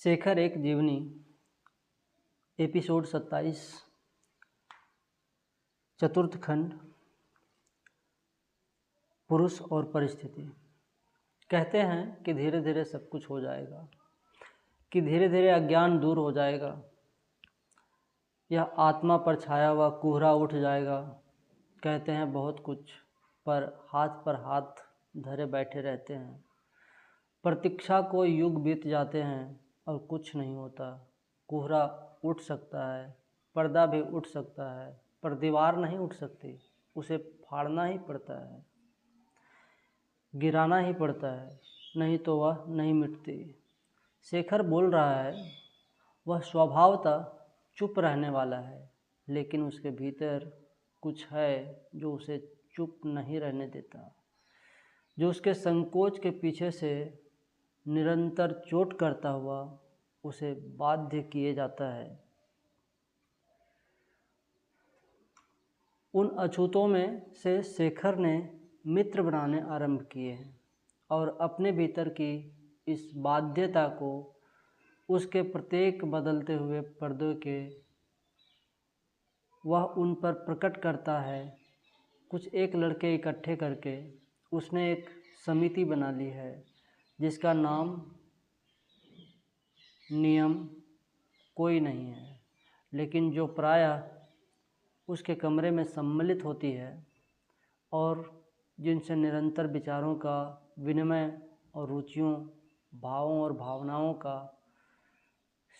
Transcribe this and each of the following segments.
शेखर एक जीवनी एपिसोड 27 चतुर्थ खंड पुरुष और परिस्थिति। कहते हैं कि धीरे धीरे सब कुछ हो जाएगा, कि धीरे धीरे अज्ञान दूर हो जाएगा, यह आत्मा पर छाया हुआ कोहरा उठ जाएगा। कहते हैं बहुत कुछ, पर हाथ धरे बैठे रहते हैं। प्रतीक्षा को युग बीत जाते हैं और कुछ नहीं होता। कोहरा उठ सकता है, पर्दा भी उठ सकता है, पर दीवार नहीं उठ सकती। उसे फाड़ना ही पड़ता है, गिराना ही पड़ता है, नहीं तो वह नहीं मिटती। शेखर बोल रहा है, वह स्वभावतः चुप रहने वाला है, लेकिन उसके भीतर कुछ है जो उसे चुप नहीं रहने देता, जो उसके संकोच के पीछे से निरंतर चोट करता हुआ उसे बाध्य किए जाता है। उन अछूतों में से शेखर ने मित्र बनाने आरंभ किए हैं और अपने भीतर की इस बाध्यता को उसके प्रत्येक बदलते हुए पर्दों के वह उन पर प्रकट करता है। कुछ एक लड़के इकट्ठे करके उसने एक समिति बना ली है जिसका नाम नियम कोई नहीं है, लेकिन जो प्रायः उसके कमरे में सम्मिलित होती है और जिनसे निरंतर विचारों का विनिमय और रुचियों, भावों और भावनाओं का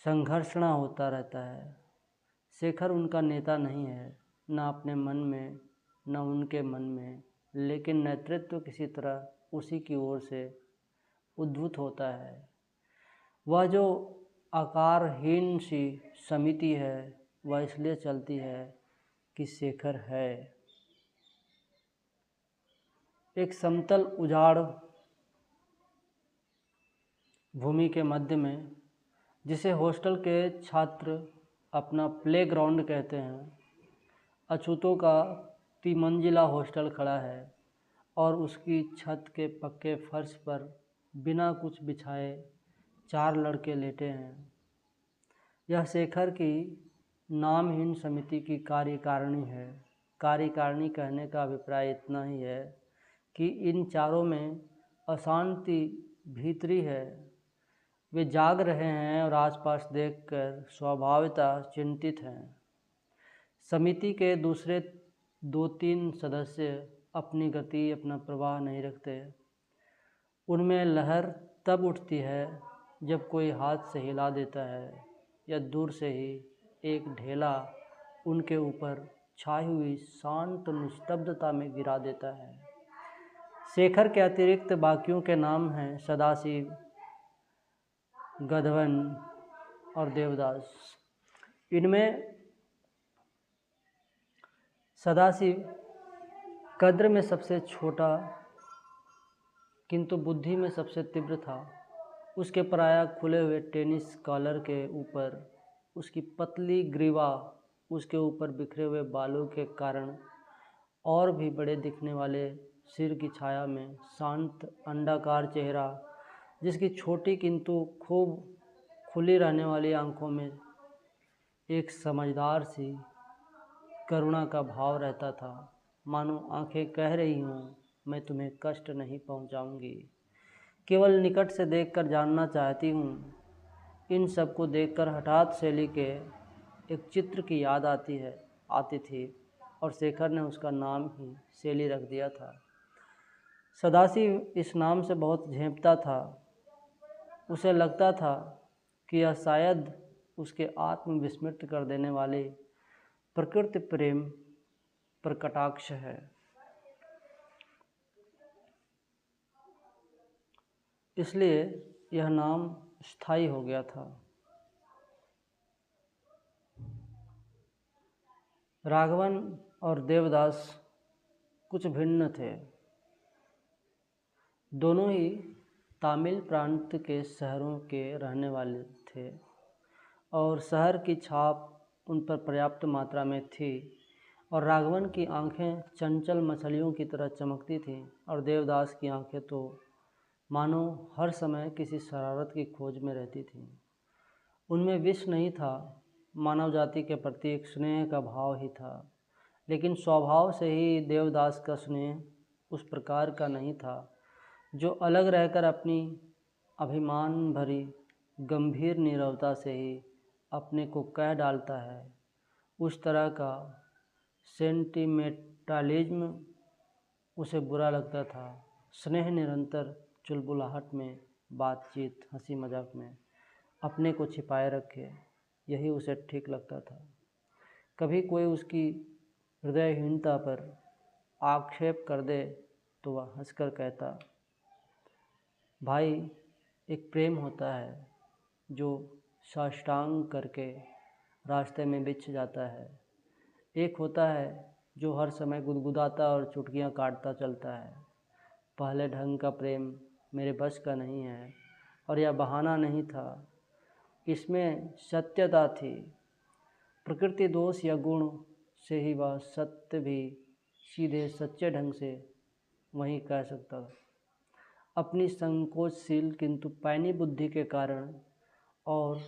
संघर्षण होता रहता है। शेखर उनका नेता नहीं है, न अपने मन में न उनके मन में, लेकिन नेतृत्व किसी तरह उसी की ओर से उद्भूत होता है। वह जो आकारहीन सी समिति है वह इसलिए चलती है कि शेखर है। एक समतल उजाड़ भूमि के मध्य में, जिसे हॉस्टल के छात्र अपना प्लेग्राउंड कहते हैं, अछूतों का 3 मंजिला हॉस्टल खड़ा है और उसकी छत के पक्के फर्श पर बिना कुछ बिछाए 4 लड़के लेटे हैं। यह शेखर की नामहीन समिति की कार्यकारिणी है। कार्यकारिणी कहने का अभिप्राय इतना ही है कि इन चारों में अशांति भीतरी है। वे जाग रहे हैं और आसपास देखकर स्वभावतः चिंतित हैं। समिति के दूसरे 2-3 सदस्य अपनी गति, अपना प्रवाह नहीं रखते। उनमें लहर तब उठती है जब कोई हाथ से हिला देता है या दूर से ही एक ढेला उनके ऊपर छाई हुई शांत निस्तब्धता में गिरा देता है। शेखर के अतिरिक्त बाकियों के नाम हैं सदाशिव, गधवन और देवदास। इनमें सदाशिव कद्र में सबसे छोटा किंतु बुद्धि में सबसे तीव्र था। उसके प्रायः खुले हुए टेनिस कॉलर के ऊपर उसकी पतली ग्रीवा, उसके ऊपर बिखरे हुए बालों के कारण और भी बड़े दिखने वाले सिर की छाया में शांत अंडाकार चेहरा, जिसकी छोटी किंतु खूब खुली रहने वाली आंखों में एक समझदार सी करुणा का भाव रहता था। मानो आंखें कह रही हों, मैं तुम्हें कष्ट नहीं पहुंचाऊंगी, केवल निकट से देखकर जानना चाहती हूँ। इन सब को देखकर हठात शैली के एक चित्र की याद आती थी और शेखर ने उसका नाम ही शैली रख दिया था। सदाशिव इस नाम से बहुत झेंपता था। उसे लगता था कि यह शायद उसके आत्म विस्मृत कर देने वाले प्रकृति प्रेम पर कटाक्ष है। इसलिए यह नाम स्थायी हो गया था। राघवन और देवदास कुछ भिन्न थे। दोनों ही तमिल प्रांत के शहरों के रहने वाले थे और शहर की छाप उन पर पर्याप्त मात्रा में थी। और राघवन की आंखें चंचल मछलियों की तरह चमकती थीं और देवदास की आंखें तो मानो हर समय किसी शरारत की खोज में रहती थीं। उनमें विष नहीं था, मानव जाति के प्रति एक स्नेह का भाव ही था। लेकिन स्वभाव से ही देवदास का स्नेह उस प्रकार का नहीं था जो अलग रहकर अपनी अभिमान भरी गंभीर नीरवता से ही अपने को कह डालता है। उस तरह का सेंटिमेंटलिज्म उसे बुरा लगता था। स्नेह निरंतर चुलबुलाहट में, बातचीत, हंसी मजाक में अपने को छिपाए रखे, यही उसे ठीक लगता था। कभी कोई उसकी हृदयहीनता पर आक्षेप कर दे तो वह हंसकर कहता, भाई, एक प्रेम होता है जो साष्टांग करके रास्ते में बिछ जाता है, एक होता है जो हर समय गुदगुदाता और चुटकियां काटता चलता है। पहले ढंग का प्रेम मेरे बस का नहीं है, और यह बहाना नहीं था, इसमें सत्यता थी। प्रकृति दोष या गुण से ही वह सत्य भी सीधे सच्चे ढंग से वही कह सकता था। अपनी संकोचशील किंतु पैनी बुद्धि के कारण और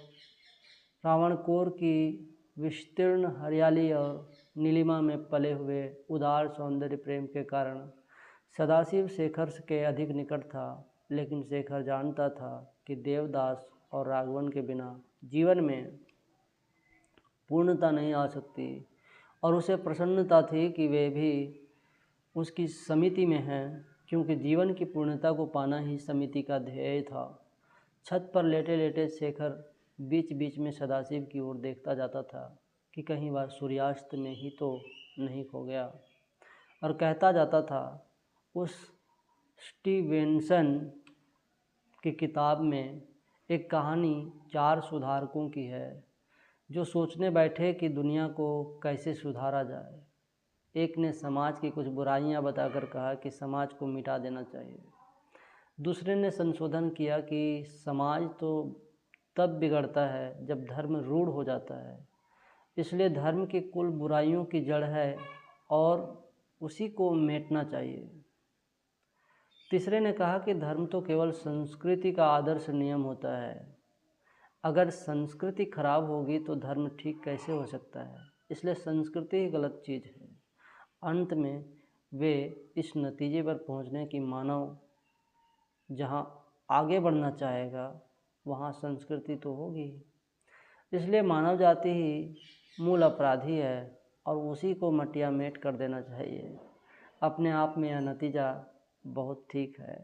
रावणकोर की विस्तीर्ण हरियाली और नीलिमा में पले हुए उदार सौंदर्य प्रेम के कारण सदाशिव शेखर के अधिक निकट था। लेकिन शेखर जानता था कि देवदास और राघवन के बिना जीवन में पूर्णता नहीं आ सकती, और उसे प्रसन्नता थी कि वे भी उसकी समिति में हैं, क्योंकि जीवन की पूर्णता को पाना ही समिति का ध्येय था। छत पर लेटे लेटे शेखर बीच बीच में सदाशिव की ओर देखता जाता था कि कहीं वह सूर्यास्त में ही तो नहीं खो गया, और कहता जाता था, उस स्टीवेंसन की किताब में एक कहानी 4 सुधारकों की है जो सोचने बैठे कि दुनिया को कैसे सुधारा जाए। एक ने समाज की कुछ बुराइयां बताकर कहा कि समाज को मिटा देना चाहिए। दूसरे ने संशोधन किया कि समाज तो तब बिगड़ता है जब धर्म रूढ़ हो जाता है, इसलिए धर्म की कुल बुराइयों की जड़ है और उसी को मिटाना चाहिए। तीसरे ने कहा कि धर्म तो केवल संस्कृति का आदर्श नियम होता है, अगर संस्कृति खराब होगी तो धर्म ठीक कैसे हो सकता है, इसलिए संस्कृति ही गलत चीज़ है। अंत में वे इस नतीजे पर पहुंचने की मानव जहां आगे बढ़ना चाहेगा वहां संस्कृति तो होगी, इसलिए मानव जाति ही मूल अपराधी है और उसी को मटियामेट कर देना चाहिए। अपने आप में यह नतीजा बहुत ठीक है।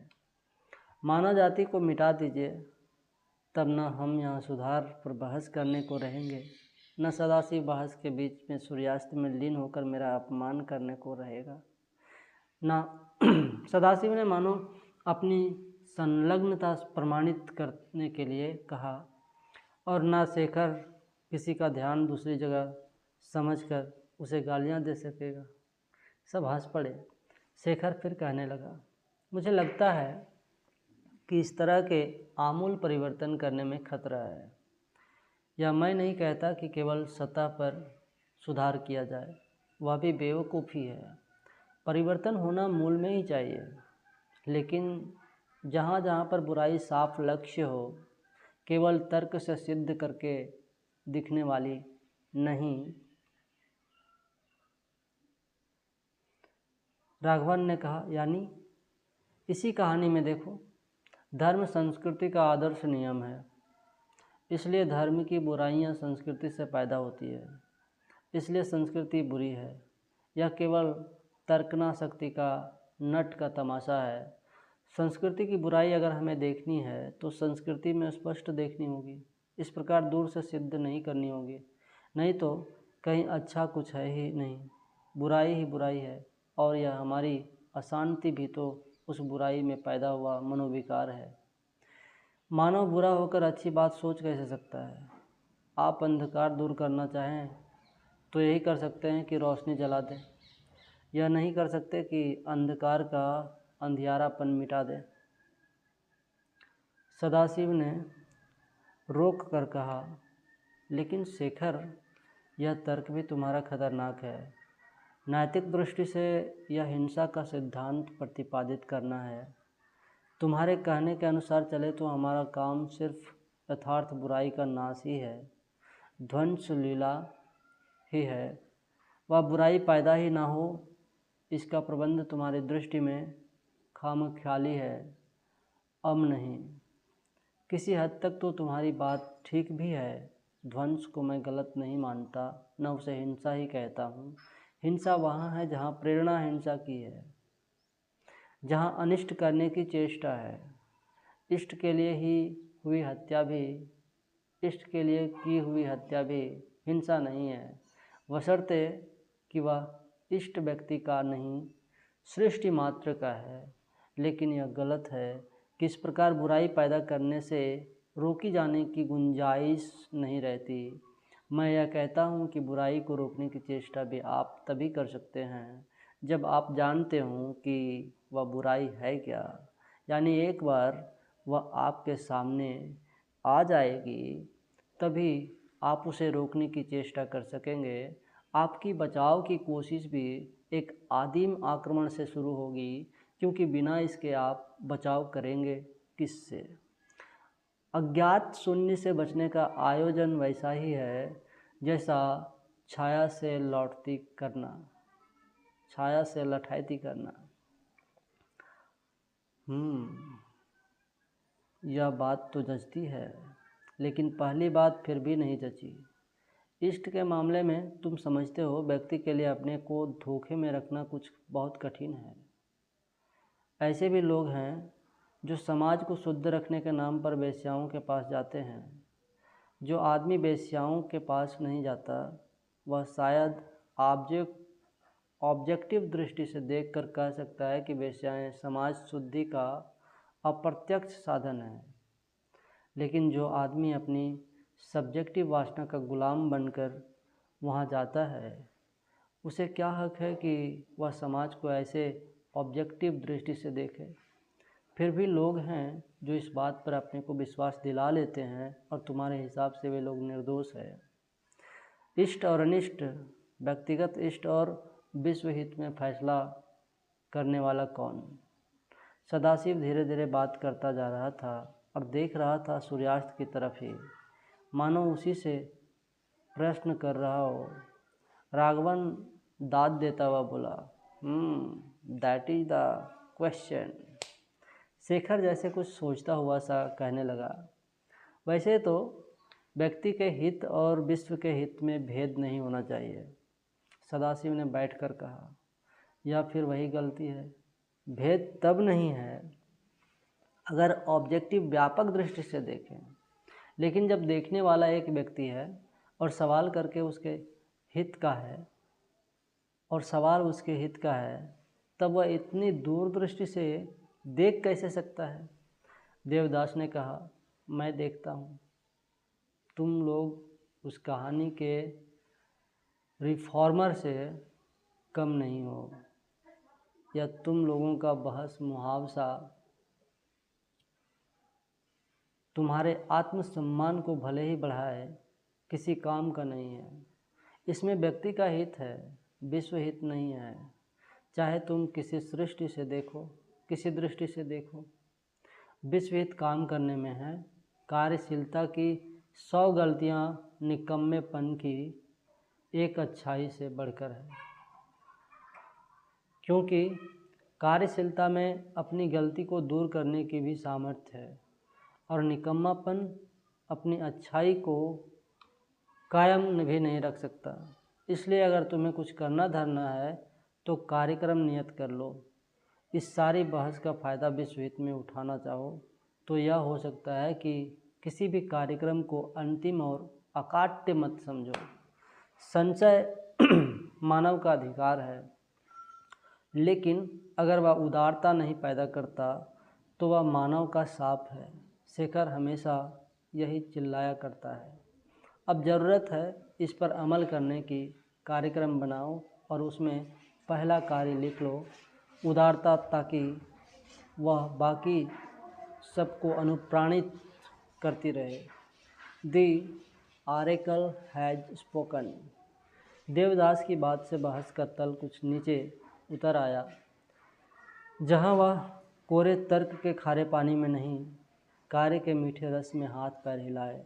मानव जाति को मिटा दीजिए, तब न हम यहाँ सुधार पर बहस करने को रहेंगे, न सदाशिव बहस के बीच में सूर्यास्त में लीन होकर मेरा अपमान करने को रहेगा। न सदाशिव ने मानो अपनी संलग्नता प्रमाणित करने के लिए कहा, और न शेखर किसी का ध्यान दूसरी जगह समझकर उसे गालियाँ दे सकेगा। सब हंस पड़े। शेखर फिर कहने लगा, मुझे लगता है कि इस तरह के आमूल परिवर्तन करने में खतरा है। या मैं नहीं कहता कि केवल सतह पर सुधार किया जाए, वह भी बेवकूफ़ी है। परिवर्तन होना मूल में ही चाहिए, लेकिन जहाँ जहाँ पर बुराई साफ लक्ष्य हो, केवल तर्क से सिद्ध करके दिखने वाली नहीं। राघवन ने कहा, यानी इसी कहानी में देखो, धर्म संस्कृति का आदर्श नियम है, इसलिए धर्म की बुराइयां संस्कृति से पैदा होती है, इसलिए संस्कृति बुरी है। यह केवल तर्कना शक्ति का नट का तमाशा है। संस्कृति की बुराई अगर हमें देखनी है तो संस्कृति में स्पष्ट देखनी होगी, इस प्रकार दूर से सिद्ध नहीं करनी होगी, नहीं तो कहीं अच्छा कुछ है ही नहीं, बुराई ही बुराई है। और यह हमारी अशांति भी तो उस बुराई में पैदा हुआ मनोविकार है। मानव बुरा होकर अच्छी बात सोच कैसे सकता है? आप अंधकार दूर करना चाहें तो यही कर सकते हैं कि रोशनी जला दें, यह नहीं कर सकते कि अंधकार का अंधियारापन मिटा दें। सदाशिव ने रोक कर कहा, लेकिन शेखर, यह तर्क भी तुम्हारा खतरनाक है। नैतिक दृष्टि से यह हिंसा का सिद्धांत प्रतिपादित करना है। तुम्हारे कहने के अनुसार चले तो हमारा काम सिर्फ यथार्थ बुराई का नाश ही है, ध्वंस लीला ही है। वह बुराई पैदा ही ना हो, इसका प्रबंध तुम्हारी दृष्टि में खामख्याली है, अम नहीं। किसी हद तक तो तुम्हारी बात ठीक भी है। ध्वंस को मैं गलत नहीं मानता, न उसे हिंसा ही कहता हूँ। हिंसा वहाँ है जहाँ प्रेरणा हिंसा की है, जहाँ अनिष्ट करने की चेष्टा है। इष्ट के लिए ही हुई हत्या भी, इष्ट के लिए की हुई हत्या भी हिंसा नहीं है, बशर्ते कि वह इष्ट व्यक्ति का नहीं, सृष्टि मात्र का है। लेकिन यह गलत है कि इस प्रकार बुराई पैदा करने से रोकी जाने की गुंजाइश नहीं रहती। मैं यह कहता हूँ कि बुराई को रोकने की चेष्टा भी आप तभी कर सकते हैं जब आप जानते हों कि वह बुराई है क्या। यानी एक बार वह आपके सामने आ जाएगी तभी आप उसे रोकने की चेष्टा कर सकेंगे। आपकी बचाव की कोशिश भी एक आदिम आक्रमण से शुरू होगी, क्योंकि बिना इसके आप बचाव करेंगे किससे। अज्ञात शून्य से बचने का आयोजन वैसा ही है जैसा छाया से लौटती करना, छाया से लठैती करना। यह बात तो जचती है, लेकिन पहली बात फिर भी नहीं जची। इष्ट के मामले में तुम समझते हो व्यक्ति के लिए अपने को धोखे में रखना कुछ बहुत कठिन है। ऐसे भी लोग हैं जो समाज को शुद्ध रखने के नाम पर वेश्याओं के पास जाते हैं। जो आदमी वेश्याओं के पास नहीं जाता वह शायद ऑब्जेक्टिव दृष्टि से देखकर कह सकता है कि वेश्याएं समाज शुद्धि का अप्रत्यक्ष साधन है। लेकिन जो आदमी अपनी सब्जेक्टिव वासना का गुलाम बनकर वहाँ जाता है, उसे क्या हक है कि वह समाज को ऐसे ऑब्जेक्टिव दृष्टि से देखे। फिर भी लोग हैं जो इस बात पर अपने को विश्वास दिला लेते हैं और तुम्हारे हिसाब से वे लोग निर्दोष है। इष्ट और अनिष्ट, व्यक्तिगत इष्ट और विश्व हित में फैसला करने वाला कौन। सदाशिव धीरे धीरे बात करता जा रहा था और देख रहा था सूर्यास्त की तरफ ही, मानो उसी से प्रश्न कर रहा हो। राघवन दाद देता हुआ बोला, that is the question. Shekhar जैसे कुछ सोचता हुआ सा कहने लगा, वैसे तो व्यक्ति के हित और विश्व के हित में भेद नहीं होना चाहिए। सदाशिव ने बैठकर कहा, या फिर वही गलती है। भेद तब नहीं है अगर ऑब्जेक्टिव व्यापक दृष्टि से देखें, लेकिन जब देखने वाला एक व्यक्ति है और सवाल करके उसके हित का है और सवाल उसके हित का है, तब वह इतनी दूरदृष्टि से देख कैसे सकता है। देवदास ने कहा, मैं देखता हूँ तुम लोग उस कहानी के रिफॉर्मर से कम नहीं हो, या तुम लोगों का बहस मुहावसा तुम्हारे आत्मसम्मान को भले ही बढ़ाए, किसी काम का नहीं है। इसमें व्यक्ति का हित है, विश्व हित नहीं है। चाहे तुम किसी सृष्टि से देखो, किसी दृष्टि से देखो, विश्व हित काम करने में है। कार्यशीलता की 100 गलतियाँ निकम्मेपन की एक अच्छाई से बढ़कर है, क्योंकि कार्यशीलता में अपनी गलती को दूर करने की भी सामर्थ्य है और निकम्मापन अपनी अच्छाई को कायम भी नहीं रख सकता। इसलिए अगर तुम्हें कुछ करना धरना है तो कार्यक्रम नियत कर लो। इस सारी बहस का फ़ायदा विश्व हित में उठाना चाहो तो यह हो सकता है कि किसी भी कार्यक्रम को अंतिम और अकाट्य मत समझो। संचय मानव का अधिकार है, लेकिन अगर वह उदारता नहीं पैदा करता तो वह मानव का शाप है। शेखर हमेशा यही चिल्लाया करता है। अब ज़रूरत है इस पर अमल करने की। कार्यक्रम बनाओ और उसमें पहला कार्य लिख लो, उदारता, ताकि वह बाकी सबको अनुप्राणित करती रहे। दी ऑरेकल हैज स्पोकन। देवदास की बात से बहस का तल कुछ नीचे उतर आया, जहाँ वह कोरे तर्क के खारे पानी में नहीं कार्य के मीठे रस में हाथ पैर हिलाए।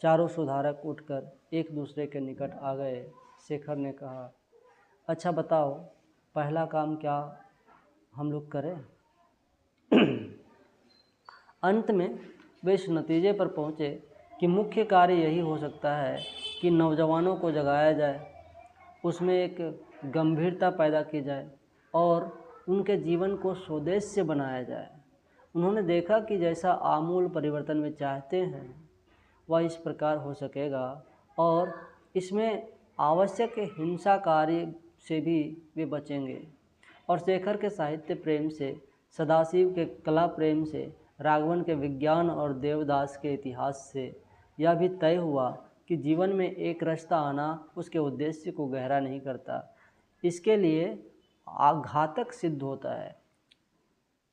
चारों सुधारक उठकर एक दूसरे के निकट आ गए। शेखर ने कहा, अच्छा बताओ, पहला काम क्या हम लोग करें? अंत में वे इस नतीजे पर पहुँचे कि मुख्य कार्य यही हो सकता है कि नौजवानों को जगाया जाए, उसमें एक गंभीरता पैदा की जाए और उनके जीवन को स्वदेश्य बनाया जाए। उन्होंने देखा कि जैसा आमूल परिवर्तन वे चाहते हैं वह इस प्रकार हो सकेगा और इसमें आवश्यक हिंसा कार्य से भी वे बचेंगे। और शेखर के साहित्य प्रेम से, सदाशिव के कला प्रेम से, राघवन के विज्ञान और देवदास के इतिहास से यह भी तय हुआ कि जीवन में एक रास्ता आना उसके उद्देश्य को गहरा नहीं करता, इसके लिए घातक सिद्ध होता है।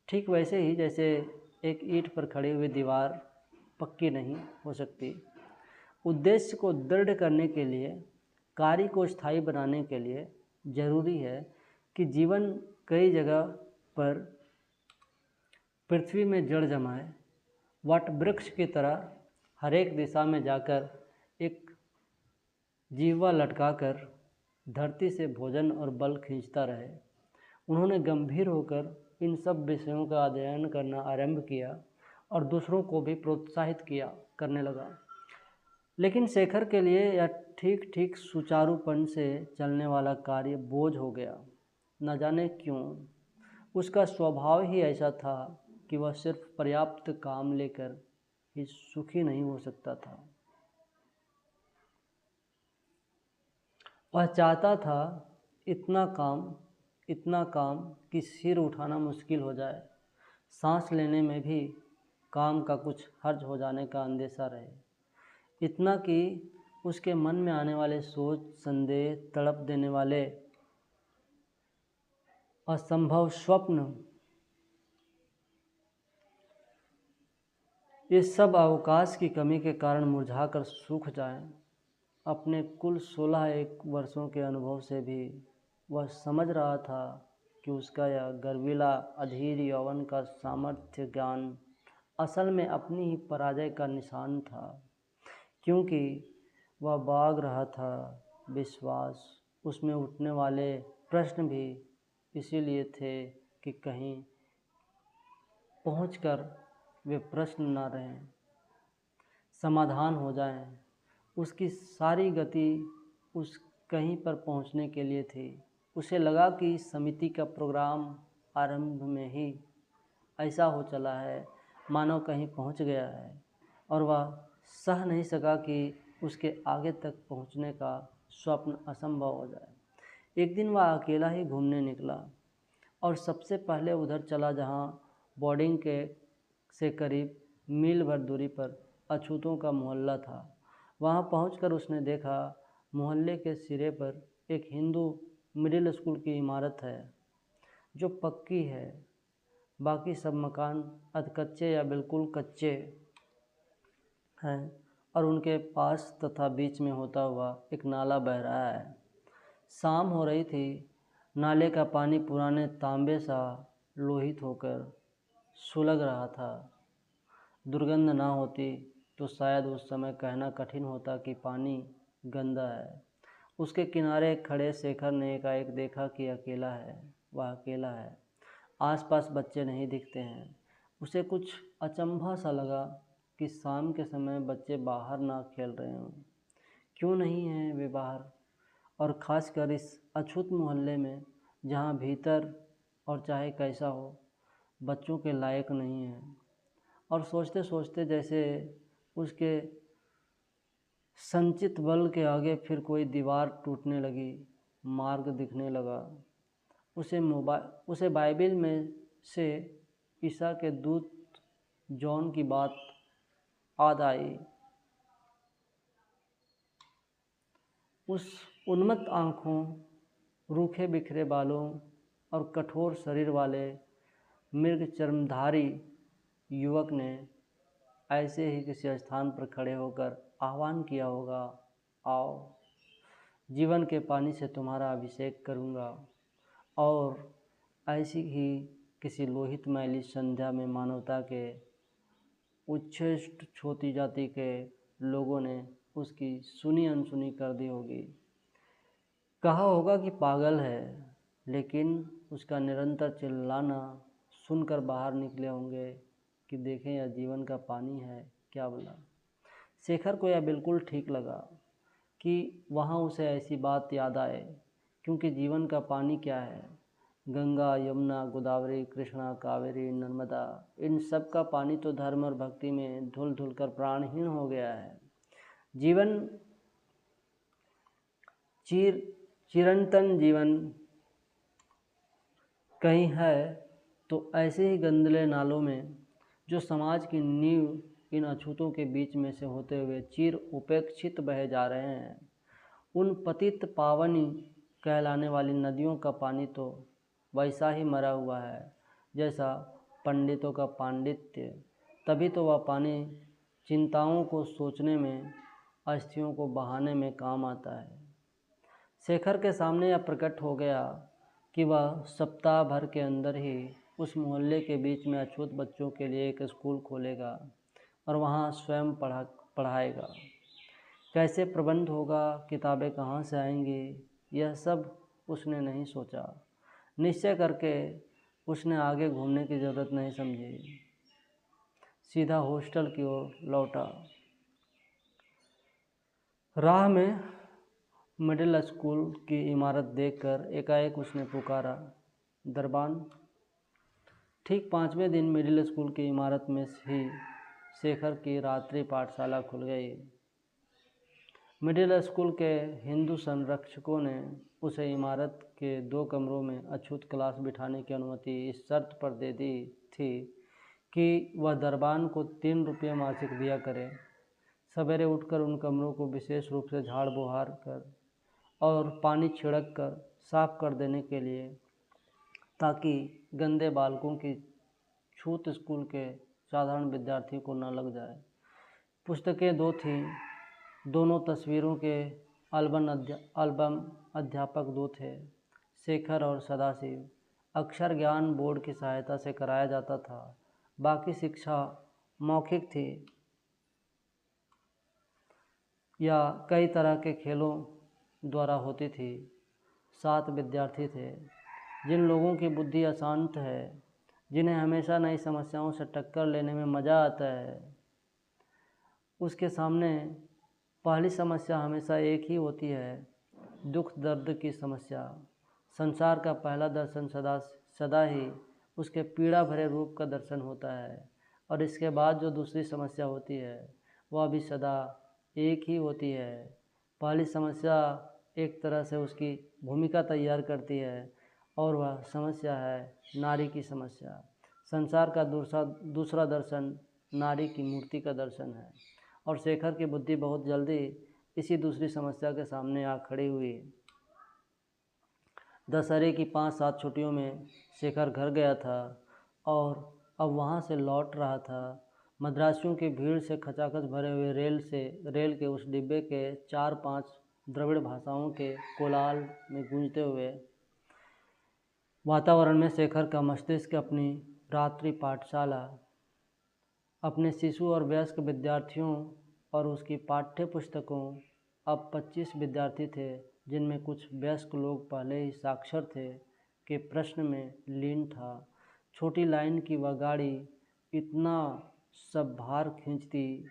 ठीक वैसे ही जैसे एक ईंट पर खड़ी हुई दीवार पक्की नहीं हो सकती, उद्देश्य को दृढ़ करने के लिए, कार्य को स्थायी बनाने के लिए जरूरी है कि जीवन कई जगह पर पृथ्वी में जड़ जमाए, वट वृक्ष की तरह हर एक दिशा में जाकर एक जीवा लटकाकर धरती से भोजन और बल खींचता रहे। उन्होंने गंभीर होकर इन सब विषयों का अध्ययन करना आरंभ किया और दूसरों को भी प्रोत्साहित करने लगा। लेकिन शेखर के लिए यह ठीक ठीक सुचारूपन से चलने वाला कार्य बोझ हो गया। न जाने क्यों, उसका स्वभाव ही ऐसा था कि वह सिर्फ पर्याप्त काम लेकर ही सुखी नहीं हो सकता था। वह चाहता था इतना काम कि सिर उठाना मुश्किल हो जाए, सांस लेने में भी काम का कुछ हर्ज हो जाने का अंदेशा रहे, इतना कि उसके मन में आने वाले सोच, संदेह, तड़प देने वाले असंभव स्वप्न, ये सब अवकाश की कमी के कारण मुरझाकर सूख जाएं। अपने कुल 16 वर्षों के अनुभव से भी वह समझ रहा था कि उसका यह गर्वीला अधीर यौवन का सामर्थ्य ज्ञान असल में अपनी ही पराजय का निशान था, क्योंकि वह बाग रहा था विश्वास। उसमें उठने वाले प्रश्न भी इसीलिए थे कि कहीं पहुंचकर वे प्रश्न न रहें, समाधान हो जाएं। उसकी सारी गति उस कहीं पर पहुंचने के लिए थी। उसे लगा कि समिति का प्रोग्राम आरंभ में ही ऐसा हो चला है मानो कहीं पहुंच गया है और वह सह नहीं सका कि उसके आगे तक पहुंचने का स्वप्न असंभव हो जाए। एक दिन वह अकेला ही घूमने निकला और सबसे पहले उधर चला जहां बोर्डिंग के से करीब मील भर दूरी पर अछूतों का मोहल्ला था। वहां पहुंचकर उसने देखा मोहल्ले के सिरे पर एक हिंदू मिडिल स्कूल की इमारत है जो पक्की है, बाकी सब मकान अधकच्चे या बिल्कुल कच्चे हैं और उनके पास तथा बीच में होता हुआ एक नाला बह रहा है। शाम हो रही थी। नाले का पानी पुराने तांबे सा लोहित होकर सुलग रहा था। दुर्गंध ना होती तो शायद उस समय कहना कठिन होता कि पानी गंदा है। उसके किनारे खड़े शेखर ने एकाएक देखा कि वह अकेला है। आसपास बच्चे नहीं दिखते हैं। उसे कुछ अचंभा सा लगा कि शाम के समय बच्चे बाहर ना खेल रहे हों। क्यों नहीं हैं वे बाहर, और ख़ासकर इस अछूत मोहल्ले में जहाँ भीतर और चाहे कैसा हो बच्चों के लायक नहीं है। और सोचते सोचते जैसे उसके संचित बल के आगे फिर कोई दीवार टूटने लगी, मार्ग दिखने लगा। उसे बाइबिल में से ईसा के दूत जॉन की बात याद आई। उस उन्मत्त आँखों, रूखे बिखरे बालों और कठोर शरीर वाले मृग चर्मधारी युवक ने ऐसे ही किसी स्थान पर खड़े होकर आह्वान किया होगा, आओ, जीवन के पानी से तुम्हारा अभिषेक करूँगा। और ऐसी ही किसी लोहित मैली संध्या में मानवता के उच्छिष्ट छोटी जाति के लोगों ने उसकी सुनी अनसुनी कर दी होगी। कहा होगा कि पागल है, लेकिन उसका निरंतर चिल्लाना सुनकर बाहर निकले होंगे कि देखें यह जीवन का पानी है क्या भला। शेखर को यह बिल्कुल ठीक लगा कि वहाँ उसे ऐसी बात याद आए, क्योंकि जीवन का पानी क्या है? गंगा, यमुना, गोदावरी, कृष्णा, कावेरी, नर्मदा, इन सब का पानी तो धर्म और भक्ति में धुल धुल कर प्राणहीन हो गया है। जीवन चिरंतन जीवन कहीं है तो ऐसे ही गंदले नालों में, जो समाज की नींव इन अछूतों के बीच में से होते हुए चिर उपेक्षित बहे जा रहे हैं। उन पतित पावनी कहलाने वाली नदियों का पानी तो वैसा ही मरा हुआ है जैसा पंडितों का पांडित्य। तभी तो वह पानी चिंताओं को सोचने में, अस्थियों को बहाने में काम आता है। शेखर के सामने यह प्रकट हो गया कि वह सप्ताह भर के अंदर ही उस मोहल्ले के बीच में अछूत बच्चों के लिए एक स्कूल खोलेगा और वहाँ स्वयं पढ़ाएगा। कैसे प्रबंध होगा, किताबें कहाँ से आएंगी, यह सब उसने नहीं सोचा। निश्चय करके उसने आगे घूमने की ज़रूरत नहीं समझी, सीधा हॉस्टल की ओर लौटा। राह में मिडिल स्कूल की इमारत देखकर एकाएक उसने पुकारा, दरबान। ठीक 5वें दिन मिडिल स्कूल की इमारत में ही शेखर की रात्रि पाठशाला खुल गई। मिडिल स्कूल के हिंदू संरक्षकों ने उसे इमारत के 2 कमरों में अछूत क्लास बिठाने की अनुमति इस शर्त पर दे दी थी कि वह दरबान को 3 रुपये मासिक दिया करे। सवेरे उठकर उन कमरों को विशेष रूप से झाड़ बुहार कर और पानी छिड़क कर साफ कर देने के लिए, ताकि गंदे बालकों की छूत स्कूल के साधारण विद्यार्थियों को न लग जाए। पुस्तकें 2 थीं, दोनों तस्वीरों के एल्बम अध्यापक 2 थे, शेखर और सदाशिव। अक्षर ज्ञान बोर्ड की सहायता से कराया जाता था, बाकी शिक्षा मौखिक थी या कई तरह के खेलों द्वारा होती थी। 7 विद्यार्थी थे, जिन लोगों की बुद्धि अशांत है, जिन्हें हमेशा नई समस्याओं से टक्कर लेने में मज़ा आता है। उसके सामने पहली समस्या हमेशा एक ही होती है, दुख दर्द की समस्या। संसार का पहला दर्शन सदा ही उसके पीड़ा भरे रूप का दर्शन होता है, और इसके बाद जो दूसरी समस्या होती है वह भी सदा एक ही होती है। पहली समस्या एक तरह से उसकी भूमिका तैयार करती है, और वह समस्या है नारी की समस्या। संसार का दूसरा दर्शन नारी की मूर्ति का दर्शन है, और शेखर की बुद्धि बहुत जल्दी इसी दूसरी समस्या के सामने आ खड़ी हुई। दशहरे की 5-7 छुट्टियों में शेखर घर गया था और अब वहाँ से लौट रहा था। मद्रासियों की भीड़ से खचाखच भरे हुए रेल के उस डिब्बे के 4-5 द्रविड़ भाषाओं के कोलाहल में गूंजते हुए वातावरण में शेखर का मस्तिष्क अपनी रात्रि पाठशाला, अपने शिशु और वयस्क विद्यार्थियों और उसकी पाठ्य पुस्तकों, अब 25 विद्यार्थी थे जिनमें कुछ वयस्क लोग पहले ही साक्षर थे, के प्रश्न में लीन था। छोटी लाइन की वह गाड़ी इतना सब भार खींचती,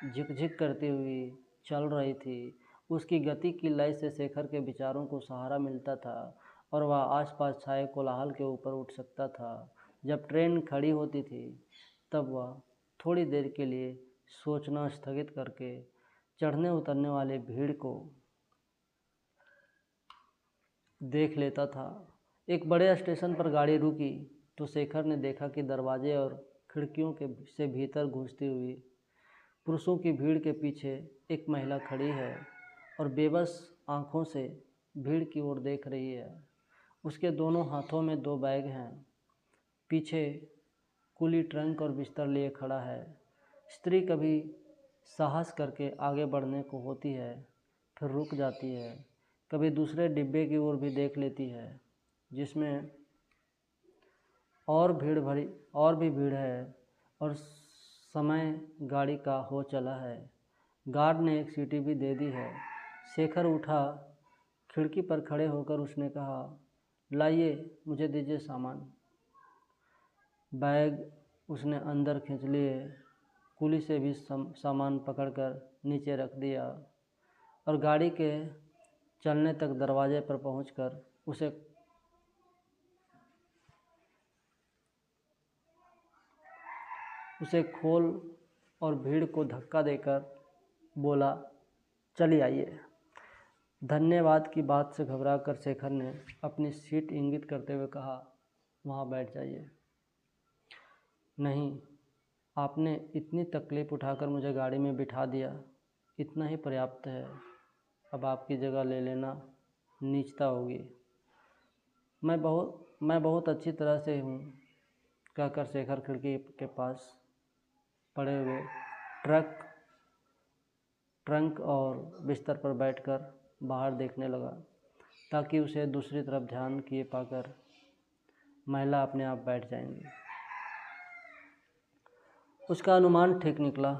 झिकझिक करती हुई चल रही थी। उसकी गति की लय से शेखर के विचारों को सहारा मिलता था और वह आसपास छाए कोलाहल के ऊपर उठ सकता था। जब ट्रेन खड़ी होती थी तब वह थोड़ी देर के लिए सोचना स्थगित करके चढ़ने उतरने वाले भीड़ को देख लेता था। एक बड़े स्टेशन पर गाड़ी रुकी तो शेखर ने देखा कि दरवाजे और खिड़कियों से भीतर घुसती हुई पुरुषों की भीड़ के पीछे एक महिला खड़ी है और बेबस आँखों से भीड़ की ओर देख रही है। उसके दोनों हाथों में 2 बैग हैं। पीछे कुली ट्रंक और बिस्तर लिए खड़ा है। स्त्री कभी साहस करके आगे बढ़ने को होती है, फिर रुक जाती है, कभी दूसरे डिब्बे की ओर भी देख लेती है जिसमें और भी भीड़ है, और समय गाड़ी का हो चला है। गार्ड ने एक सीटी भी दे दी है। शेखर उठा। खिड़की पर खड़े होकर उसने कहा, लाइए, मुझे दीजिए सामान। बैग उसने अंदर खींच लिए। कुली से भी सामान पकड़कर नीचे रख दिया और गाड़ी के चलने तक दरवाजे पर पहुंचकर उसे खोल और भीड़ को धक्का देकर बोला, चलिए आइए। धन्यवाद की बात से घबराकर शेखर ने अपनी सीट इंगित करते हुए कहा, वहाँ बैठ जाइए। नहीं, आपने इतनी तकलीफ़ उठाकर मुझे गाड़ी में बिठा दिया, इतना ही पर्याप्त है। अब आपकी जगह ले लेना नीचता होगी। मैं बहुत अच्छी तरह से हूँ, कहकर शेखर खिड़की के पास पड़े हुए ट्रंक और बिस्तर पर बैठकर बाहर देखने लगा, ताकि उसे दूसरी तरफ ध्यान किए पाकर महिला अपने आप बैठ जाएंगी। उसका अनुमान ठीक निकला,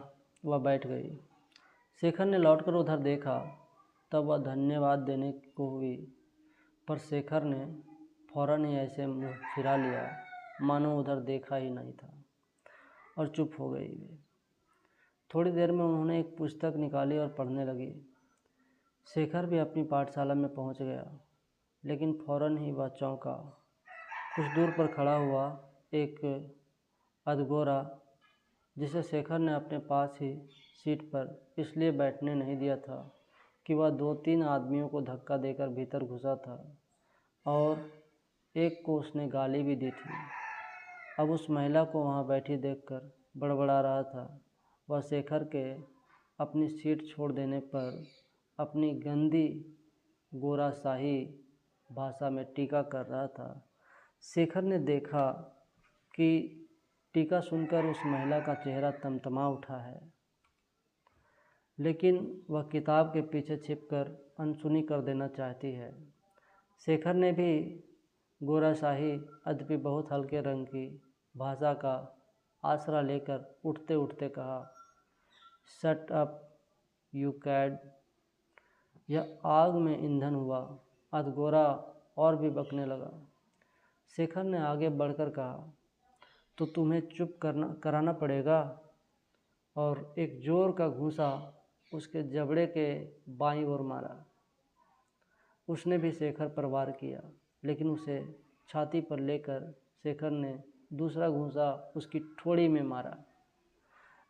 वह बैठ गई। शेखर ने लौटकर उधर देखा, तब वह धन्यवाद देने को हुई, पर शेखर ने फौरन ही ऐसे मुँह फिरा लिया मानो उधर देखा ही नहीं था और चुप हो गई वे। थोड़ी देर में उन्होंने एक पुस्तक निकाली और पढ़ने लगी। शेखर भी अपनी पाठशाला में पहुंच गया, लेकिन फौरन ही वह चौंका। कुछ दूर पर खड़ा हुआ एक अधगोरा, जिसे शेखर ने अपने पास ही सीट पर इसलिए बैठने नहीं दिया था कि वह 2-3 आदमियों को धक्का देकर भीतर घुसा था और एक को उसने गाली भी दी थी। अब उस महिला को वहाँ बैठी देखकर बड़बड़ा रहा था। वह शेखर के अपनी सीट छोड़ देने पर अपनी गंदी गोराशाही भाषा में टीका कर रहा था। शेखर ने देखा कि टीका सुनकर उस महिला का चेहरा तमतमा उठा है, लेकिन वह किताब के पीछे छिपकर अनसुनी कर देना चाहती है। शेखर ने भी गोराशाही, यद्यपि बहुत हल्के रंग की भाषा का आसरा लेकर उठते उठते कहा, शट अप यू कैड। यह आग में ईंधन हुआ। अधगोरा और भी बकने लगा। शेखर ने आगे बढ़कर कहा, तो तुम्हें चुप कराना पड़ेगा, और एक जोर का घूंसा उसके जबड़े के बाईं ओर मारा। उसने भी शेखर पर वार किया, लेकिन उसे छाती पर लेकर शेखर ने दूसरा घूंसा उसकी ठोड़ी में मारा,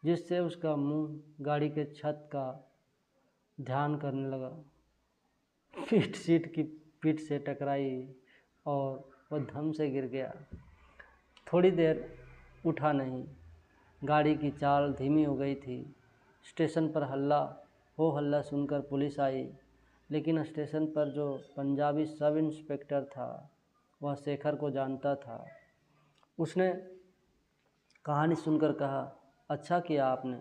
जिससे उसका मुंह गाड़ी के छत का ध्यान करने लगा। सीट की पीठ से टकराई और वह धम से गिर गया। थोड़ी देर उठा नहीं। गाड़ी की चाल धीमी हो गई थी। स्टेशन पर हल्ला सुनकर पुलिस आई, लेकिन स्टेशन पर जो पंजाबी सब इंस्पेक्टर था वह शेखर को जानता था। उसने कहानी सुनकर कहा, अच्छा किया आपने,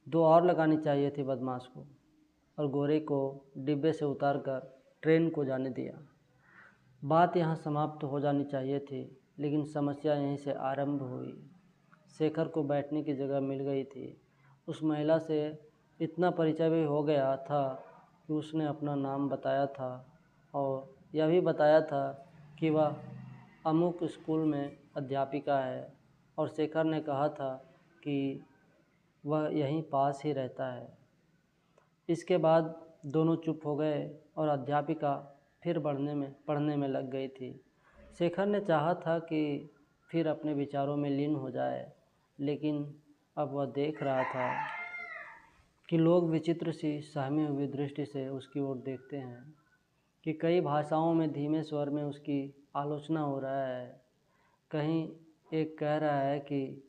2 और लगानी चाहिए थी बदमाश को, और गोरे को डिब्बे से उतारकर ट्रेन को जाने दिया। बात यहाँ समाप्त हो जानी चाहिए थी, लेकिन समस्या यहीं से आरंभ हुई। शेखर को बैठने की जगह मिल गई थी। उस महिला से इतना परिचय भी हो गया था कि उसने अपना नाम बताया था और यह भी बताया था कि वह अमुक स्कूल में अध्यापिका है, और शेखर ने कहा था कि वह यहीं पास ही रहता है। इसके बाद दोनों चुप हो गए और अध्यापिका फिर पढ़ने में लग गई थी। शेखर ने चाहा था कि फिर अपने विचारों में लीन हो जाए, लेकिन अब वह देख रहा था कि लोग विचित्र सी सहमी हुई दृष्टि से उसकी ओर देखते हैं, कि कई भाषाओं में धीमे स्वर में उसकी आलोचना हो रहा है। कहीं एक कह रहा है कि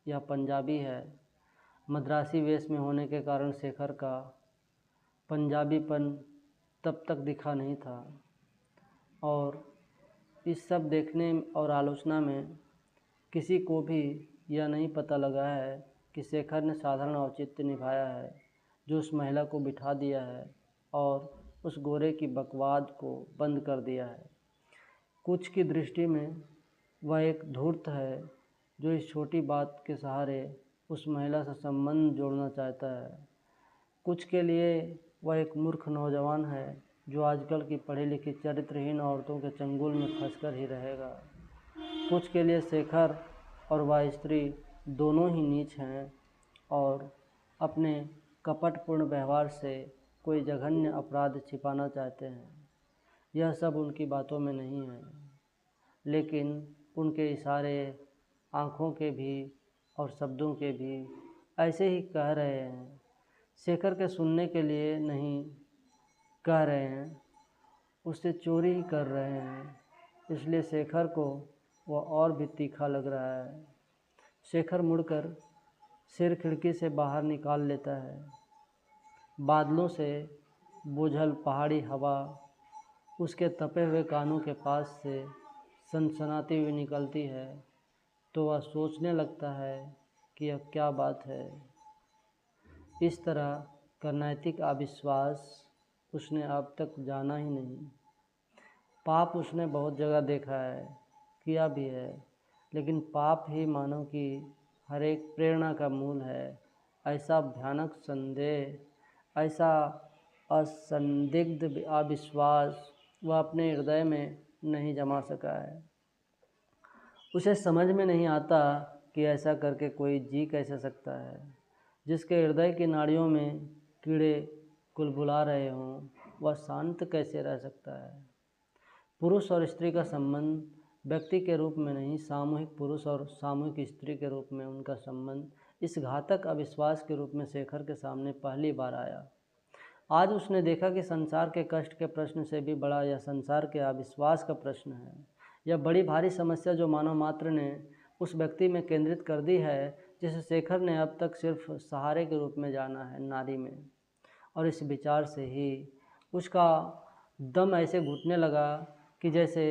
यह पंजाबी है। मद्रासी वेश में होने के कारण शेखर का पंजाबीपन तब तक दिखा नहीं था, और इस सब देखने और आलोचना में किसी को भी यह नहीं पता लगा है कि शेखर ने साधारण औचित्य निभाया है, जो उस महिला को बिठा दिया है और उस गोरे की बकवाद को बंद कर दिया है। कुछ की दृष्टि में वह एक धूर्त है, जो इस छोटी बात के सहारे उस महिला से संबंध जोड़ना चाहता है। कुछ के लिए वह एक मूर्ख नौजवान है जो आजकल की पढ़ी लिखी चरित्रहीन औरतों के चंगुल में फंसकर ही रहेगा। कुछ के लिए शेखर और वह स्त्री दोनों ही नीच हैं और अपने कपटपूर्ण व्यवहार से कोई जघन्य अपराध छिपाना चाहते हैं। यह सब उनकी बातों में नहीं है, लेकिन उनके इशारे, आँखों के भी और शब्दों के भी ऐसे ही कह रहे हैं। शेखर के सुनने के लिए नहीं कह रहे हैं, उससे चोरी ही कर रहे हैं, इसलिए शेखर को वह और भी तीखा लग रहा है। शेखर मुड़कर सिर खिड़की से बाहर निकाल लेता है। बादलों से बोझल पहाड़ी हवा उसके तपे हुए कानों के पास से सनसनाती हुई निकलती है तो वह सोचने लगता है कि यह क्या बात है। इस तरह का नैतिक अविश्वास उसने अब तक जाना ही नहीं। पाप उसने बहुत जगह देखा है, किया भी है, लेकिन पाप ही मानव की हर एक प्रेरणा का मूल है। ऐसा भयानक संदेह, ऐसा असंदिग्ध अविश्वास वह अपने हृदय में नहीं जमा सका है। उसे समझ में नहीं आता कि ऐसा करके कोई जी कैसे सकता है। जिसके हृदय की नाड़ियों में कीड़े कुलबुला रहे हों, वह शांत कैसे रह सकता है। पुरुष और स्त्री का संबंध व्यक्ति के रूप में नहीं, सामूहिक पुरुष और सामूहिक स्त्री के रूप में उनका संबंध इस घातक अविश्वास के रूप में शेखर के सामने पहली बार आया। आज उसने देखा कि संसार के कष्ट के प्रश्न से भी बड़ा यह संसार के अविश्वास का प्रश्न है। यह बड़ी भारी समस्या जो मानव मात्र ने उस व्यक्ति में केंद्रित कर दी है जिसे शेखर ने अब तक सिर्फ सहारे के रूप में जाना है, नारी में। और इस विचार से ही उसका दम ऐसे घुटने लगा कि जैसे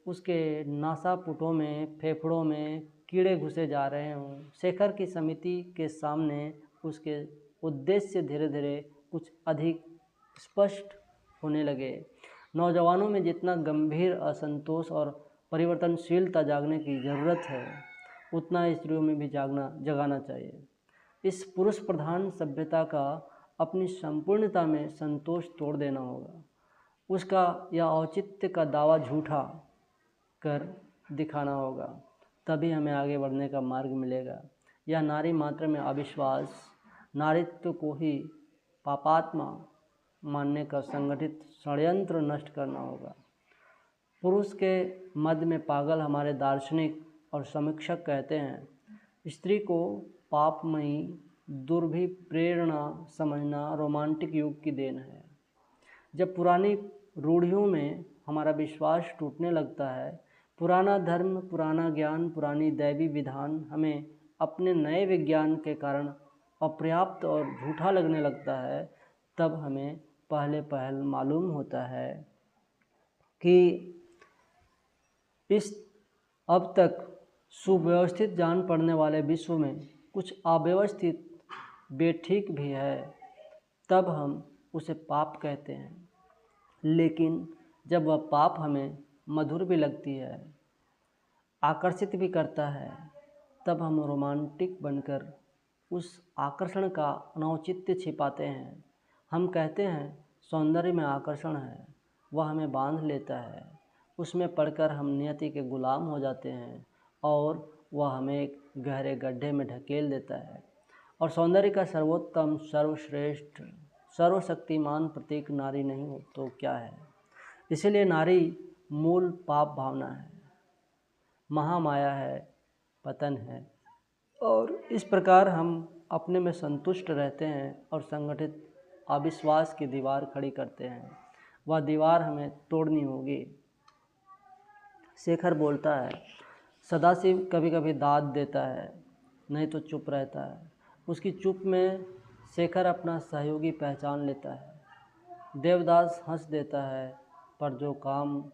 उसके नासापुटों में, फेफड़ों में कीड़े घुसे जा रहे हों। शेखर की समिति के सामने उसके उद्देश्य धीरे धीरे कुछ अधिक स्पष्ट होने लगे। नौजवानों में जितना गंभीर असंतोष और परिवर्तनशीलता जागने की ज़रूरत है, उतना स्त्रियों में भी जगाना चाहिए। इस पुरुष प्रधान सभ्यता का अपनी संपूर्णता में संतोष तोड़ देना होगा। उसका यह औचित्य का दावा झूठा कर दिखाना होगा, तभी हमें आगे बढ़ने का मार्ग मिलेगा। यह नारी मात्र में अविश्वास, नारीत्व को ही पापात्मा मानने का संगठित षड्यंत्र नष्ट करना होगा। पुरुष के मध्य में पागल हमारे दार्शनिक और समीक्षक कहते हैं, स्त्री को पापमयी दुर्भी प्रेरणा समझना रोमांटिक युग की देन है। जब पुरानी रूढ़ियों में हमारा विश्वास टूटने लगता है, पुराना धर्म, पुराना ज्ञान, पुरानी दैवी विधान हमें अपने नए विज्ञान के कारण अपर्याप्त और झूठा लगने लगता है, तब हमें पहल मालूम होता है कि इस अब तक सुव्यवस्थित जान पड़ने वाले विश्व में कुछ अव्यवस्थित, बेठीक भी है। तब हम उसे पाप कहते हैं। लेकिन जब वह पाप हमें मधुर भी लगती है, आकर्षित भी करता है, तब हम रोमांटिक बनकर उस आकर्षण का अनौचित्य छिपाते हैं। हम कहते हैं सौंदर्य में आकर्षण है, वह हमें बांध लेता है। उसमें पड़कर हम नियति के गुलाम हो जाते हैं और वह हमें एक गहरे गड्ढे में ढकेल देता है। और सौंदर्य का सर्वोत्तम, सर्वश्रेष्ठ, सर्वशक्तिमान प्रतीक नारी नहीं हो तो क्या है। इसीलिए नारी मूल पाप भावना है, महामाया है, पतन है। और इस प्रकार हम अपने में संतुष्ट रहते हैं और संगठित अविश्वास की दीवार खड़ी करते हैं। वह दीवार हमें तोड़नी होगी। शेखर बोलता है, सदाशिव कभी कभी दाद देता है, नहीं तो चुप रहता है। उसकी चुप में शेखर अपना सहयोगी पहचान लेता है। देवदास हंस देता है, पर जो काम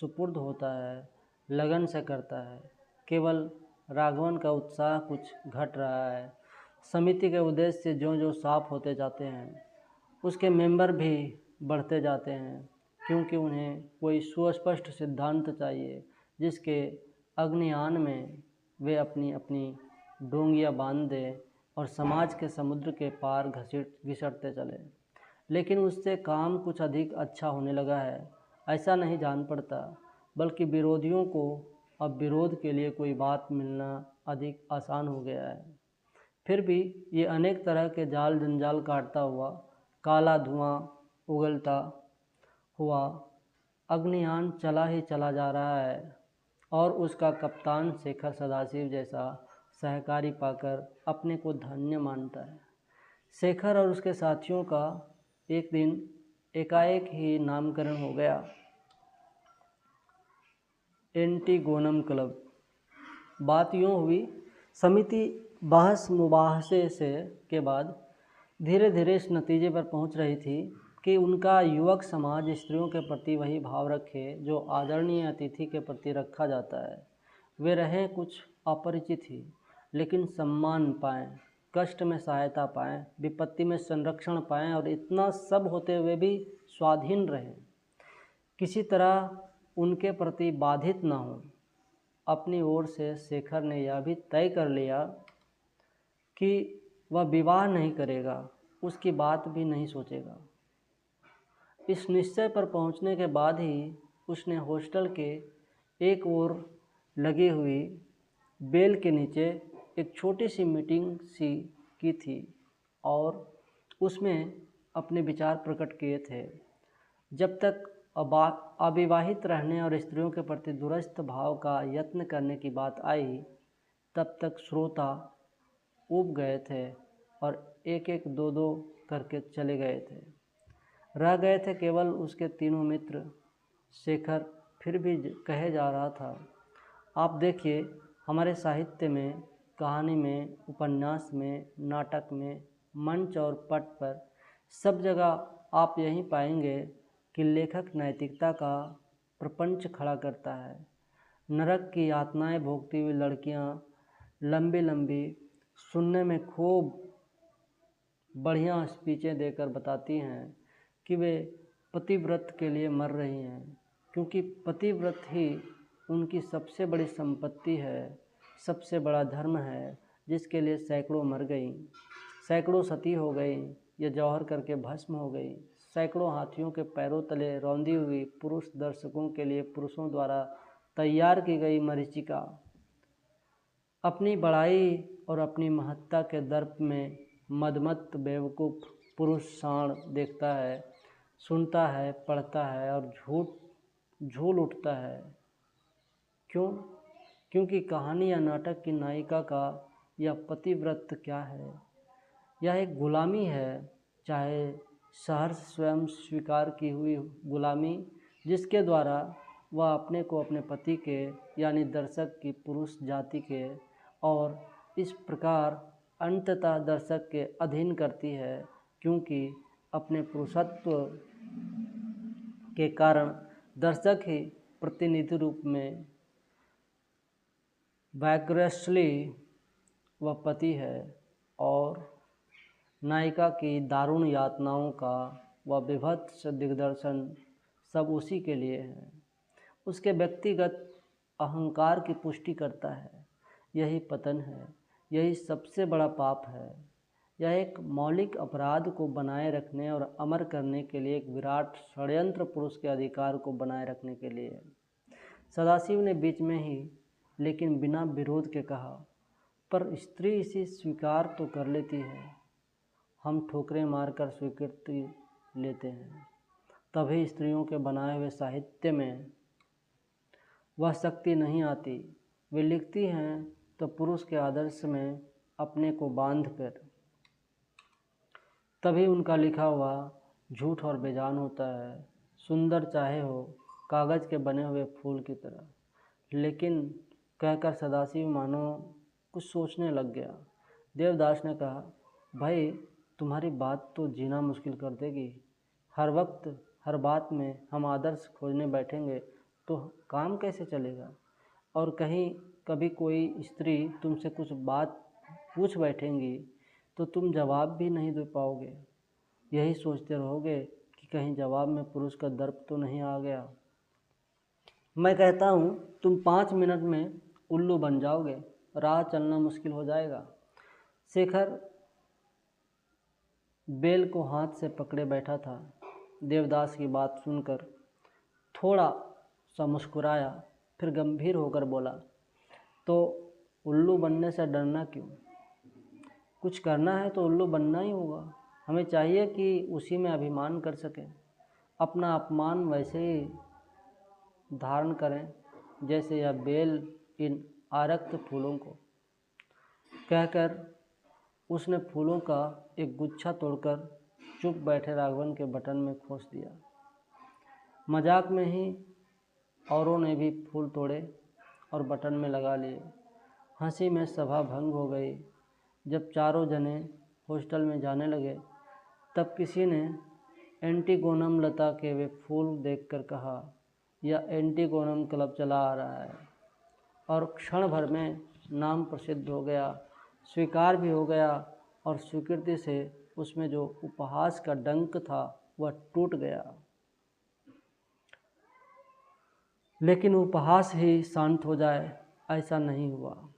सुपुर्द होता है लगन से करता है। केवल राघवन का उत्साह कुछ घट रहा है। समिति के उद्देश्य ज्यों ज्यों साफ होते जाते हैं, उसके मेंबर भी बढ़ते जाते हैं, क्योंकि उन्हें कोई सुस्पष्ट सिद्धांत चाहिए जिसके अग्नियान में वे अपनी अपनी डोंगियाँ बांध दें। और समाज के समुद्र के पार घिसटते चले। लेकिन उससे काम कुछ अधिक अच्छा होने लगा है, ऐसा नहीं जान पड़ता, बल्कि विरोधियों को अब विरोध के लिए कोई बात मिलना अधिक आसान हो गया है। फिर भी ये अनेक तरह के जाल जंजाल काटता हुआ काला धुआं उगलता हुआ अग्नियान चला ही चला जा रहा है, और उसका कप्तान शेखर सदाशिव जैसा सहकारी पाकर अपने को धन्य मानता है। शेखर और उसके साथियों का एक दिन एकाएक ही नामकरण हो गया, एंटीगोनम क्लब। बात यूँ हुई, समिति बहस मुबाहसे से के बाद धीरे धीरे इस नतीजे पर पहुंच रही थी कि उनका युवक समाज स्त्रियों के प्रति वही भाव रखे जो आदरणीय अतिथि के प्रति रखा जाता है। वे रहें कुछ अपरिचित ही, लेकिन सम्मान पाएं, कष्ट में सहायता पाएं, विपत्ति में संरक्षण पाएं, और इतना सब होते हुए भी स्वाधीन रहें, किसी तरह उनके प्रति बाधित न हों। अपनी ओर से शेखर ने यह भी तय कर लिया कि वह विवाह नहीं करेगा, उसकी बात भी नहीं सोचेगा। इस निश्चय पर पहुंचने के बाद ही उसने हॉस्टल के एक ओर लगी हुई बेल के नीचे एक छोटी सी मीटिंग सी की थी और उसमें अपने विचार प्रकट किए थे। जब तक अविवाहित रहने और स्त्रियों के प्रति दूरस्थ भाव का यत्न करने की बात आई, तब तक श्रोता ऊब गए थे और एक एक दो दो करके चले गए थे। रह गए थे केवल उसके तीनों मित्र। शेखर फिर भी कहे जा रहा था, आप देखिए, हमारे साहित्य में, कहानी में, उपन्यास में, नाटक में, मंच और पट पर सब जगह आप यही पाएंगे कि लेखक नैतिकता का प्रपंच खड़ा करता है। नरक की यातनाएं भोगती हुई लड़कियां लंबी लंबी, सुनने में खूब बढ़िया स्पीचें देकर बताती हैं कि वे पतिव्रत के लिए मर रही हैं, क्योंकि पतिव्रत ही उनकी सबसे बड़ी संपत्ति है, सबसे बड़ा धर्म है, जिसके लिए सैकड़ों मर गईं, सैकड़ों सती हो गईं या जौहर करके भस्म हो गईं, सैकड़ों हाथियों के पैरों तले रौंदी हुई पुरुष दर्शकों के लिए पुरुषों द्वारा तैयार की गई मरीचिका। अपनी बड़ाई और अपनी महत्ता के दर्प में मदमत्त बेवकूफ़ पुरुष साण देखता है, सुनता है, पढ़ता है और झूल उठता है। क्यों? क्योंकि कहानी या नाटक की नायिका का यह पतिव्रत क्या है? यह एक गुलामी है, चाहे सहर्ष स्वयं स्वीकार की हुई गुलामी, जिसके द्वारा वह अपने को अपने पति के यानी दर्शक की पुरुष जाति के और इस प्रकार अंततः दर्शक के अधीन करती है, क्योंकि अपने पुरुषत्व के कारण दर्शक ही प्रतिनिधि रूप में वैग्रसली वह पति है और नायिका की दारुण यातनाओं का वह विभत्स दिग्दर्शन सब उसी के लिए है। उसके व्यक्तिगत अहंकार की पुष्टि करता है। यही पतन है, यही सबसे बड़ा पाप है। यह एक मौलिक अपराध को बनाए रखने और अमर करने के लिए एक विराट षड्यंत्र पुरुष के अधिकार को बनाए रखने के लिए। सदाशिव ने बीच में ही लेकिन बिना विरोध के कहा, पर स्त्री इसे स्वीकार तो कर लेती है, हम ठोकरें मारकर स्वीकृति लेते हैं, तभी स्त्रियों के बनाए हुए साहित्य में वह शक्ति नहीं आती। वे लिखती हैं तो पुरुष के आदर्श में अपने को बांध कर, तभी उनका लिखा हुआ झूठ और बेजान होता है, सुंदर चाहे हो कागज़ के बने हुए फूल की तरह। लेकिन कहकर सदाशिव मानो कुछ सोचने लग गया। देवदास ने कहा, भाई तुम्हारी बात तो जीना मुश्किल कर देगी। हर वक्त हर बात में हम आदर्श खोजने बैठेंगे तो काम कैसे चलेगा? और कहीं कभी कोई स्त्री तुमसे कुछ बात पूछ बैठेंगी तो तुम जवाब भी नहीं दे पाओगे। यही सोचते रहोगे कि कहीं जवाब में पुरुष का दर्प तो नहीं आ गया। मैं कहता हूँ तुम 5 मिनट में उल्लू बन जाओगे, राह चलना मुश्किल हो जाएगा। शेखर बेल को हाथ से पकड़े बैठा था। देवदास की बात सुनकर थोड़ा सा मुस्कुराया, फिर गंभीर होकर बोला, तो उल्लू बनने से डरना क्यों? कुछ करना है तो उल्लू बनना ही होगा। हमें चाहिए कि उसी में अभिमान कर सकें, अपना अपमान वैसे ही धारण करें जैसे यह बेल इन आरक्त फूलों को। कहकर उसने फूलों का एक गुच्छा तोड़कर चुप बैठे राघवन के बटन में खोस दिया। मजाक में ही औरों ने भी फूल तोड़े और बटन में लगा लिए। हंसी में सभा भंग हो गई। जब चारों जने हॉस्टल में जाने लगे तब किसी ने एंटीगोनम लता के वे फूल देखकर कहा, यह एंटीगोनम क्लब चला आ रहा है। और क्षण भर में नाम प्रसिद्ध हो गया, स्वीकार भी हो गया और स्वीकृति से उसमें जो उपहास का डंक था वह टूट गया। लेकिन उपहास ही शांत हो जाए ऐसा नहीं हुआ।